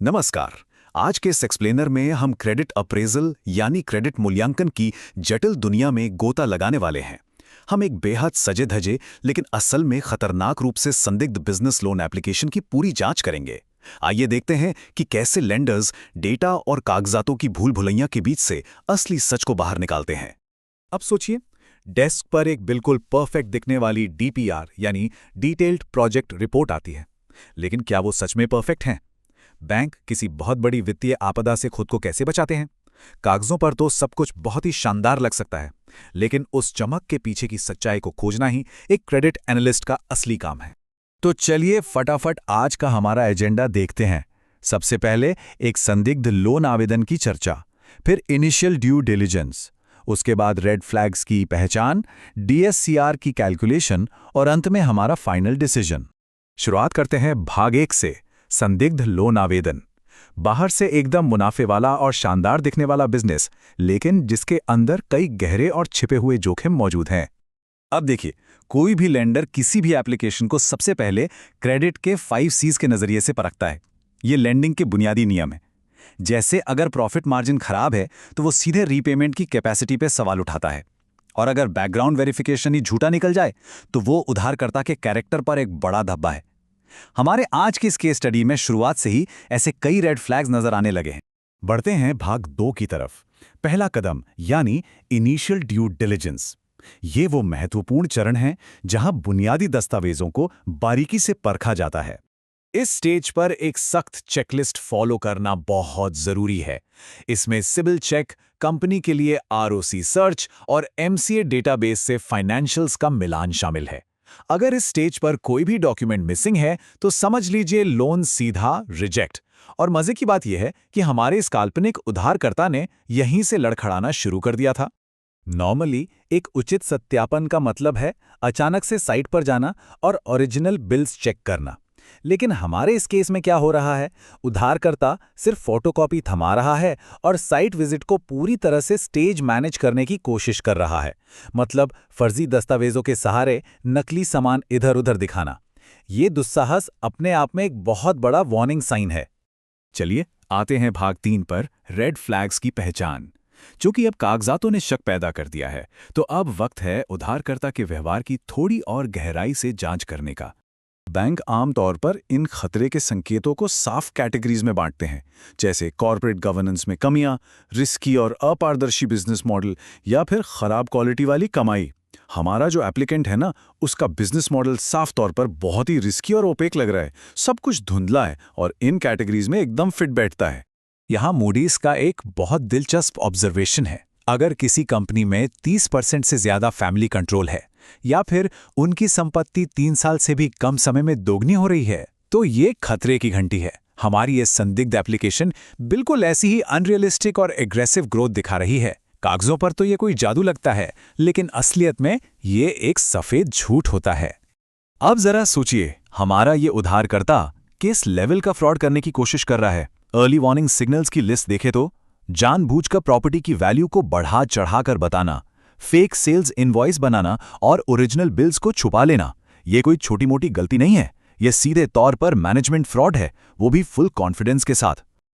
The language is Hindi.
नमस्कार। आज के इस एक्सप्लेनर में हम क्रेडिट अप्रेजल यानी क्रेडिट मूल्यांकन की जटिल दुनिया में गोता लगाने वाले हैं। हम एक बेहद सजे धजे लेकिन असल में खतरनाक रूप से संदिग्ध बिजनेस लोन एप्लीकेशन की पूरी जांच करेंगे। आइए देखते हैं कि कैसे लेंडर्स डेटा और कागजातों की भूल भुलैया के बीच से असली सच को बाहर निकालते हैं। अब सोचिए, डेस्क पर एक बिल्कुल परफेक्ट दिखने वाली डीपीआर यानी डिटेल्ड प्रोजेक्ट रिपोर्ट आती है, लेकिन क्या वो सच में परफेक्ट हैं? बैंक किसी बहुत बड़ी वित्तीय आपदा से खुद को कैसे बचाते हैं? कागजों पर तो सब कुछ बहुत ही शानदार लग सकता है, लेकिन उस चमक के पीछे की सच्चाई को खोजना ही एक क्रेडिट एनालिस्ट का असली काम है। तो चलिए फटाफट आज का हमारा एजेंडा देखते हैं। सबसे पहले एक संदिग्ध लोन आवेदन की चर्चा, फिर इनिशियल ड्यू डिलिजेंस, उसके बाद रेड फ्लैग्स की पहचान, डीएससीआर की कैलकुलेशन और अंत में हमारा फाइनल डिसीजन। शुरुआत करते हैं भाग 1 से, संदिग्ध लोन आवेदन। बाहर से एकदम मुनाफे वाला और शानदार दिखने वाला बिजनेस, लेकिन जिसके अंदर कई गहरे और छिपे हुए जोखिम मौजूद हैं। अब देखिए, कोई भी लेंडर किसी भी एप्लीकेशन को सबसे पहले क्रेडिट के 5 C's के नजरिए से परखता है। ये लेंडिंग के बुनियादी नियम है। जैसे अगर प्रॉफिट मार्जिन खराब है तो वो सीधे रीपेमेंट की कैपेसिटी पे सवाल उठाता है, और अगर बैकग्राउंड वेरिफिकेशन ही झूठा निकल जाए तो वो उधारकर्ता के कैरेक्टर पर एक बड़ा धब्बा है। हमारे आज की इस केस स्टडी में शुरुआत से ही ऐसे कई रेड फ्लैग्स नजर आने लगे हैं। बढ़ते हैं भाग 2 की तरफ। पहला कदम यानी इनिशियल ड्यू डिलिजेंस। ये वो महत्वपूर्ण चरण है जहां बुनियादी दस्तावेजों को बारीकी से परखा जाता है। इस स्टेज पर एक सख्त चेकलिस्ट फॉलो करना बहुत जरूरी है। इसमें सिबिल चेक, कंपनी के लिए आरओसी सर्च और एमसीए डेटाबेस से फाइनेंशियल्स का मिलान शामिल है। अगर इस स्टेज पर कोई भी डॉक्यूमेंट मिसिंग है तो समझ लीजिए लोन सीधा रिजेक्ट। और मजे की बात यह है कि हमारे इस काल्पनिक उधारकर्ता ने यहीं से लड़खड़ाना शुरू कर दिया था। नॉर्मली एक उचित सत्यापन का मतलब है अचानक से साइट पर जाना और ओरिजिनल बिल्स चेक करना, लेकिन हमारे इस केस में क्या हो रहा है? उधारकर्ता सिर्फ फोटोकॉपी थमा रहा है और साइट विजिट को पूरी तरह से स्टेज मैनेज करने की कोशिश कर रहा है। मतलब फर्जी दस्तावेजों के सहारे नकली सामान इधर उधर दिखाना। ये दुस्साहस अपने आप में एक बहुत बड़ा वार्निंग साइन है। चलिए आते हैं भाग 3 पर, रेड फ्लैग्स की पहचान। चूंकि अब कागजातों ने शक पैदा कर दिया है, तो अब वक्त है उधारकर्ता के व्यवहार की थोड़ी और गहराई से जांच करने का। बैंक आमतौर पर इन खतरे के संकेतों को साफ कैटेगरीज में बांटते हैं, जैसे कॉर्पोरेट गवर्नेंस में कमियां, रिस्की और अपारदर्शी बिजनेस मॉडल, या फिर खराब क्वालिटी वाली कमाई। हमारा जो एप्लीकेंट है ना, उसका बिजनेस मॉडल साफ तौर पर बहुत ही रिस्की और ओपेक लग रहा है। सब कुछ धुंधला है और इन कैटेगरीज में एकदम फिट बैठता है। यहाँ मूडीज का एक बहुत दिलचस्प ऑब्जर्वेशन है। अगर किसी कंपनी में 30% से ज्यादा फैमिली कंट्रोल है, या फिर उनकी संपत्ति 3 साल से भी कम समय में दोगुनी हो रही है, तो ये खतरे की घंटी है। हमारी ये संदिग्ध एप्लीकेशन बिल्कुल ऐसी ही अनरियलिस्टिक और एग्रेसिव ग्रोथ दिखा रही है। कागजों पर तो ये कोई जादू लगता है, लेकिन असलियत में ये एक सफेद झूठ होता है। अब जरा सोचिए, हमारा ये उधारकर्ता किस लेवल का फ्रॉड करने की कोशिश कर रहा है। अर्ली वार्निंग सिग्नल्स की लिस्ट देखे तो जानबूझकर प्रॉपर्टी की वैल्यू को बढ़ा चढ़ाकर बताना, फेक सेल्स इनवॉइस बनाना और ओरिजिनल बिल्स को छुपा लेना, ये कोई छोटी मोटी गलती नहीं है। ये सीधे तौर पर मैनेजमेंट फ्रॉड है, वो भी फुल कॉन्फिडेंस के साथ।